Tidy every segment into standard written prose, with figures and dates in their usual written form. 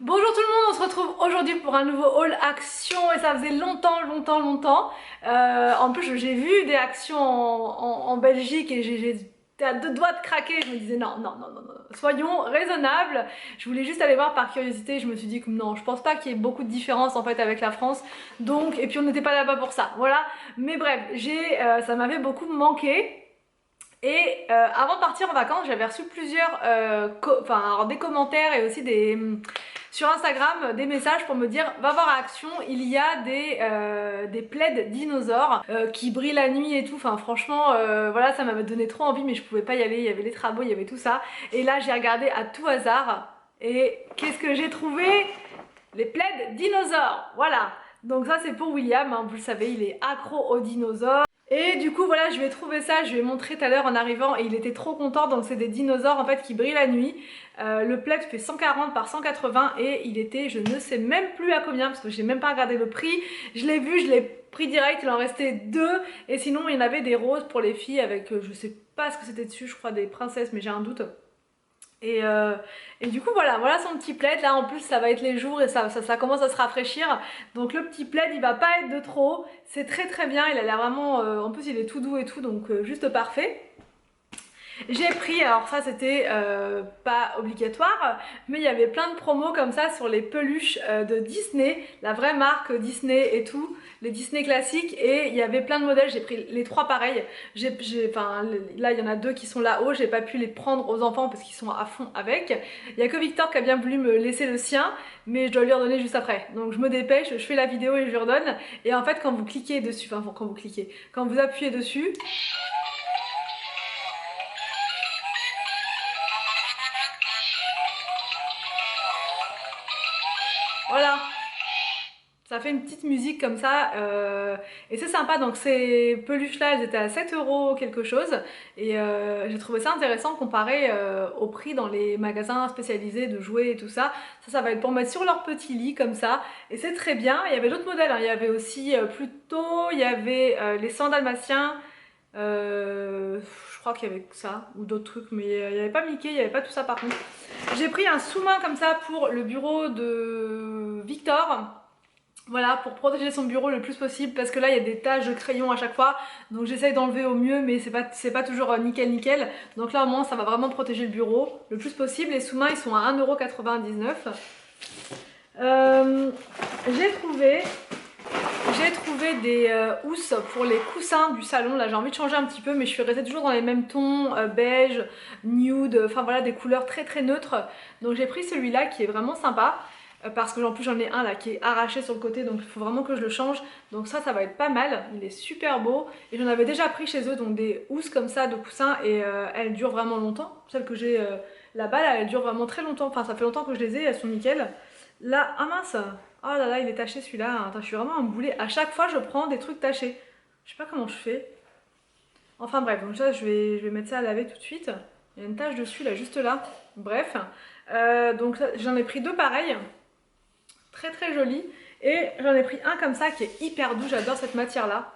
Bonjour tout le monde, on se retrouve aujourd'hui pour un nouveau haul action et ça faisait longtemps. En plus j'ai vu des actions en Belgique et j'étais à deux doigts de craquer. Je me disais non, soyons raisonnables. Je voulais juste aller voir par curiosité, je me suis dit que non, je pense pas qu'il y ait beaucoup de différence en fait avec la France. Donc, et puis on n'était pas là-bas pour ça, voilà. Mais bref, ça m'avait beaucoup manqué. Et avant de partir en vacances, j'avais reçu plusieurs des commentaires et aussi sur Instagram des messages pour me dire va voir à Action, il y a des plaids dinosaures qui brillent la nuit et tout. Enfin franchement voilà, ça m'avait donné trop envie mais je pouvais pas y aller, il y avait les travaux, il y avait tout ça. Et là j'ai regardé à tout hasard et qu'est-ce que j'ai trouvé? Les plaids dinosaures, voilà. Donc ça c'est pour William, hein, vous le savez, il est accro aux dinosaures. Et du coup voilà, je lui ai trouvé ça, je lui ai montré tout à l'heure en arrivant et il était trop content. Donc c'est des dinosaures en fait qui brillent la nuit. Le plaid fait 140 par 180 et il était, je ne sais même plus à combien parce que j'ai même pas regardé le prix. Je l'ai vu, je l'ai pris direct, il en restait deux. Et sinon il y en avait des roses pour les filles avec, je sais pas ce que c'était dessus, je crois des princesses mais j'ai un doute. Et, euh, et du coup voilà son petit plaid. Là en plus ça va être les jours et ça commence à se rafraîchir. Donc le petit plaid il va pas être de trop. C'est très bien, il a l'air vraiment... en plus il est tout doux et tout donc juste parfait. J'ai pris, alors ça c'était pas obligatoire, mais il y avait plein de promos comme ça sur les peluches de Disney, la vraie marque Disney et tout, les Disney classiques, et il y avait plein de modèles, j'ai pris les trois pareils. Là il y en a deux qui sont là-haut, j'ai pas pu les prendre aux enfants parce qu'ils sont à fond avec. Il y a que Victor qui a bien voulu me laisser le sien, mais je dois lui redonner juste après. Donc je me dépêche, je fais la vidéo et je lui redonne, et en fait quand vous cliquez dessus, quand vous appuyez dessus, voilà, ça fait une petite musique comme ça et c'est sympa. Donc ces peluches là elles étaient à 7 € quelque chose et j'ai trouvé ça intéressant comparé au prix dans les magasins spécialisés de jouets et tout ça. Ça va être pour mettre sur leur petit lit comme ça et c'est très bien. Il y avait d'autres modèles, hein. Il y avait aussi plutôt, il y avait les 100 dalmatiens, je crois qu'il y avait que ça ou d'autres trucs mais il n'y avait pas Mickey, il n'y avait pas tout ça par contre. J'ai pris un sous-main comme ça pour le bureau de Victor. Voilà, pour protéger son bureau le plus possible parce que là il y a des taches de crayon à chaque fois. Donc j'essaye d'enlever au mieux mais c'est pas toujours nickel. Donc là au moins ça va vraiment protéger le bureau le plus possible. Les sous-mains ils sont à 1,99 €. Euh, j'ai trouvé des housses pour les coussins du salon. Là j'ai envie de changer un petit peu mais je suis restée toujours dans les mêmes tons, beige, nude, enfin voilà des couleurs très neutres. Donc j'ai pris celui-là qui est vraiment sympa parce que en plus j'en ai un là qui est arraché sur le côté donc il faut vraiment que je le change. Donc ça va être pas mal, il est super beau et j'en avais déjà pris chez eux donc des housses comme ça de coussins et elles durent vraiment longtemps. Celles que j'ai là-bas là, elles durent vraiment très longtemps, enfin ça fait longtemps que je les ai, elles sont nickel. Là, ah mince, oh là là il est taché celui-là. Attends, je suis vraiment un boulet, à chaque fois je prends des trucs tachés. Je sais pas comment je fais. Enfin bref, donc ça je vais mettre ça à laver tout de suite. Il y a une tache dessus là, juste là. Bref, donc j'en ai pris deux pareils, très joli. Et j'en ai pris un comme ça qui est hyper doux, j'adore cette matière là.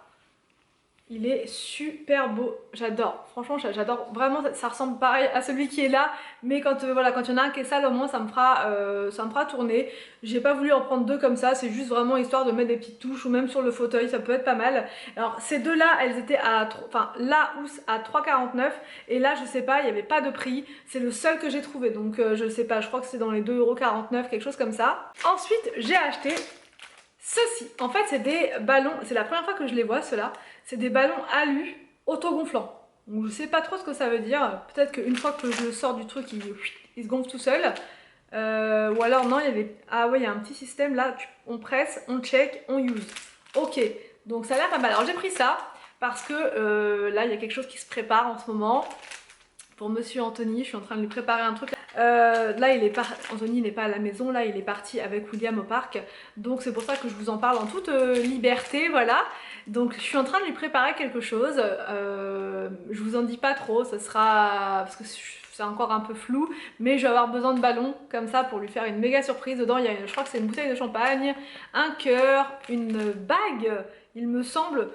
Il est super beau, j'adore, franchement j'adore vraiment, ça ressemble pareil à celui qui est là, mais voilà, quand il y en a un qui est sale au moins ça me fera tourner. J'ai pas voulu en prendre deux comme ça, c'est juste vraiment histoire de mettre des petites touches ou même sur le fauteuil, ça peut être pas mal. Alors ces deux là, elles étaient enfin la housse à 3,49 € et là je sais pas, il n'y avait pas de prix, c'est le seul que j'ai trouvé donc je sais pas, je crois que c'est dans les 2,49 €, quelque chose comme ça. Ensuite j'ai acheté ceci, en fait c'est des ballons, c'est la première fois que je les vois ceux-là, c'est des ballons alu autogonflants. Donc je sais pas trop ce que ça veut dire, peut-être qu'une fois que je sors du truc il se gonfle tout seul. Ou alors non, il y avait... Ah ouais, il y a un petit système là, on presse, on check, on use. Ok, donc ça a l'air pas mal. Alors j'ai pris ça parce que là il y a quelque chose qui se prépare en ce moment. Pour monsieur Anthony, je suis en train de lui préparer un truc. Là Anthony n'est pas à la maison, là il est parti avec William au parc, donc c'est pour ça que je vous en parle en toute liberté, voilà. Donc je suis en train de lui préparer quelque chose, je vous en dis pas trop, ce sera, parce que c'est encore un peu flou, mais je vais avoir besoin de ballons comme ça pour lui faire une méga surprise. Dedans il y a, je crois que c'est une bouteille de champagne, un cœur, une bague, il me semble.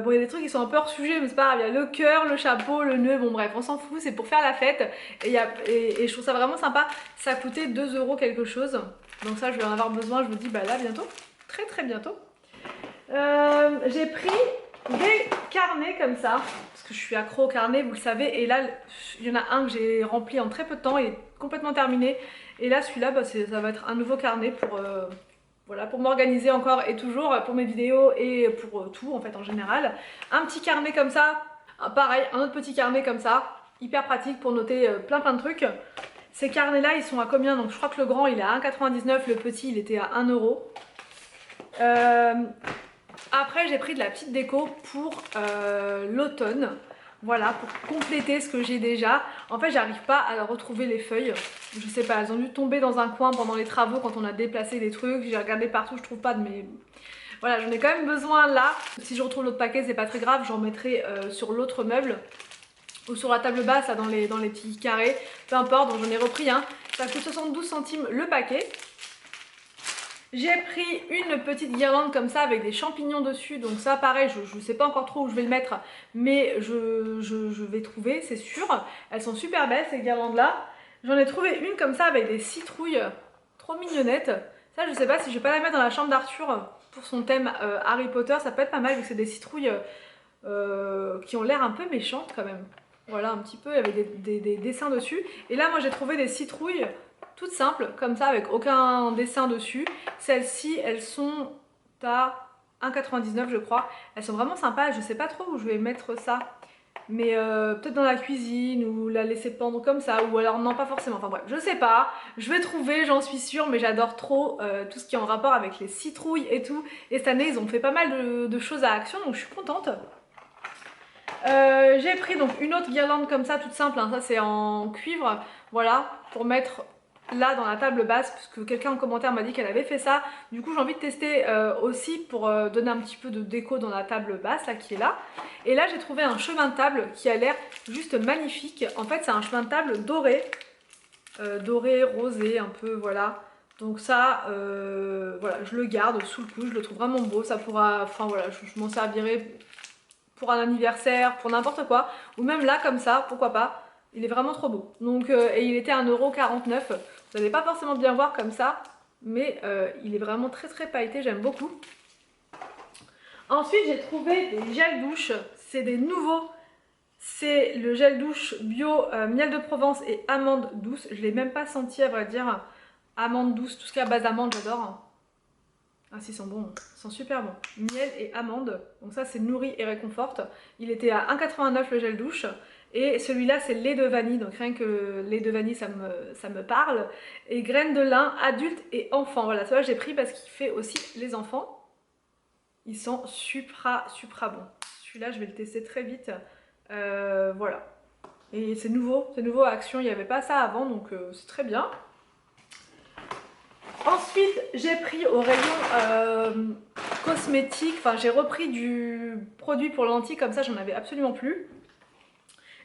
Bon, il y a des trucs qui sont un peu hors sujet, mais c'est pas grave. Il y a le cœur, le chapeau, le nœud, bon bref, on s'en fout, c'est pour faire la fête. Et je trouve ça vraiment sympa. Ça coûtait 2 € quelque chose. Donc ça, je vais en avoir besoin, je me dis, bah là, bientôt. Très très bientôt. J'ai pris des carnets comme ça, parce que je suis accro au carnet, vous le savez. Et là, il y en a un que j'ai rempli en très peu de temps, il est complètement terminé. Et là, celui-là, bah, ça va être un nouveau carnet pour... voilà, pour m'organiser encore et toujours pour mes vidéos et pour tout en fait en général. Un petit carnet comme ça, pareil, un autre petit carnet comme ça, hyper pratique pour noter plein de trucs. Ces carnets là ils sont à combien? Donc je crois que le grand il est à 1,99 €, le petit il était à 1 €. Après j'ai pris de la petite déco pour l'automne. Voilà, pour compléter ce que j'ai déjà. En fait, j'arrive pas à retrouver les feuilles. Je sais pas, elles ont dû tomber dans un coin pendant les travaux quand on a déplacé des trucs. J'ai regardé partout, je trouve pas de mes... Voilà, j'en ai quand même besoin là. Si je retrouve l'autre paquet, c'est pas très grave. J'en mettrai sur l'autre meuble. Ou sur la table basse, là, dans les petits carrés. Peu importe, donc j'en ai repris un. Ça coûte 72 centimes le paquet. J'ai pris une petite guirlande comme ça avec des champignons dessus, donc ça pareil, je sais pas encore trop où je vais le mettre, mais je vais trouver, c'est sûr. Elles sont super belles ces guirlandes là. J'en ai trouvé une comme ça avec des citrouilles, trop mignonnettes. Ça je sais pas si je vais pas la mettre dans la chambre d'Arthur pour son thème Harry Potter, ça peut être pas mal vu que c'est des citrouilles qui ont l'air un peu méchantes quand même. Voilà un petit peu, il y avait des dessins dessus. Et là moi j'ai trouvé des citrouilles toutes simples, comme ça, avec aucun dessin dessus. Celles-ci, elles sont à 1,99 € je crois. Elles sont vraiment sympas, je sais pas trop où je vais mettre ça. Mais peut-être dans la cuisine, ou la laisser pendre comme ça, ou alors non pas forcément, enfin bref, je sais pas. Je vais trouver, j'en suis sûre, mais j'adore trop tout ce qui est en rapport avec les citrouilles et tout. Et cette année, ils ont fait pas mal de choses à Action, donc je suis contente. J'ai pris donc une autre guirlande comme ça, toute simple, hein. Ça c'est en cuivre, voilà, pour mettre là dans la table basse, parce que quelqu'un en commentaire m'a dit qu'elle avait fait ça. Du coup j'ai envie de tester aussi pour donner un petit peu de déco dans la table basse là qui est là. Et là j'ai trouvé un chemin de table qui a l'air juste magnifique. En fait c'est un chemin de table doré, doré, rosé un peu, voilà. Donc ça, voilà, je le garde sous le coude, je le trouve vraiment beau. Ça pourra, enfin voilà, je m'en servirai pour un anniversaire, pour n'importe quoi. Ou même là comme ça, pourquoi pas. Il est vraiment trop beau. Donc, et il était à 1,49 €. Vous n'allez pas forcément bien voir comme ça, mais il est vraiment très très pailleté, j'aime beaucoup. Ensuite j'ai trouvé des gels douche, c'est des nouveaux. C'est le gel douche bio miel de Provence et amande douce. Je ne l'ai même pas senti à vrai dire. Amande douce, tout ce qui est à base d'amande j'adore. Ah si, ils sont bons, ils sont super bons. Miel et amande, donc ça c'est nourri et réconforte. Il était à 1,89 € le gel douche. Et celui-là c'est lait de vanille, donc rien que lait de vanille ça me parle. Et graines de lin, adulte et enfant. Voilà, celui-là j'ai pris parce qu'il fait aussi les enfants. Ils sont supra bons. Celui-là je vais le tester très vite. Voilà. Et c'est nouveau à Action, il n'y avait pas ça avant, donc c'est très bien. Ensuite, j'ai pris au rayon cosmétique, enfin j'ai repris du produit pour lentilles, comme ça j'en avais absolument plus.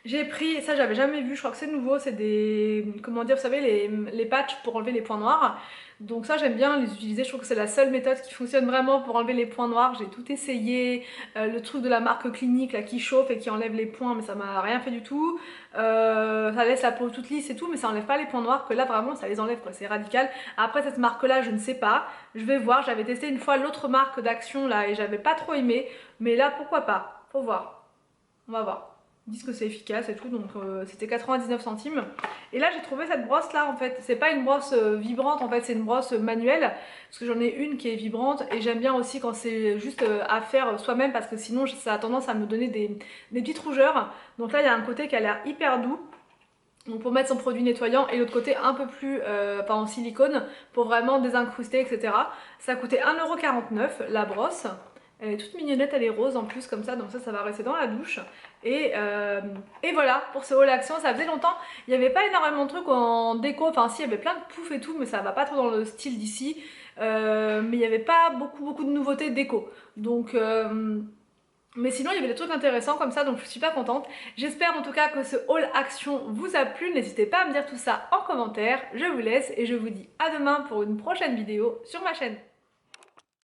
J'ai pris, ça j'avais jamais vu, je crois que c'est nouveau, c'est des, comment dire, vous savez, les patchs pour enlever les points noirs. Donc ça j'aime bien les utiliser, je trouve que c'est la seule méthode qui fonctionne vraiment pour enlever les points noirs. J'ai tout essayé, le truc de la marque Clinique là qui chauffe et qui enlève les points, mais ça m'a rien fait du tout. Ça laisse la peau toute lisse et tout, mais ça enlève pas les points noirs, que là vraiment ça les enlève quoi, c'est radical. Après cette marque là je ne sais pas, je vais voir, j'avais testé une fois l'autre marque d'Action là et j'avais pas trop aimé, mais là pourquoi pas, faut voir, on va voir. Ils disent que c'est efficace et tout, donc c'était 99 centimes. Et là j'ai trouvé cette brosse là en fait, c'est pas une brosse vibrante en fait, c'est une brosse manuelle, parce que j'en ai une qui est vibrante et j'aime bien aussi quand c'est juste à faire soi-même, parce que sinon ça a tendance à me donner des petites rougeurs. Donc là il y a un côté qui a l'air hyper doux, donc pour mettre son produit nettoyant, et l'autre côté un peu plus en silicone pour vraiment désincruster etc. Ça a coûté 1,49 € la brosse. Elle est toute mignonnette, elle est rose en plus comme ça, donc ça va rester dans la douche. Et voilà pour ce haul Action, ça faisait longtemps, il n'y avait pas énormément de trucs en déco, enfin si il y avait plein de poufs et tout, mais ça va pas trop dans le style d'ici. Mais il n'y avait pas beaucoup de nouveautés déco. Donc mais sinon il y avait des trucs intéressants comme ça, donc je suis super contente. J'espère en tout cas que ce haul Action vous a plu, n'hésitez pas à me dire tout ça en commentaire. Je vous laisse et je vous dis à demain pour une prochaine vidéo sur ma chaîne.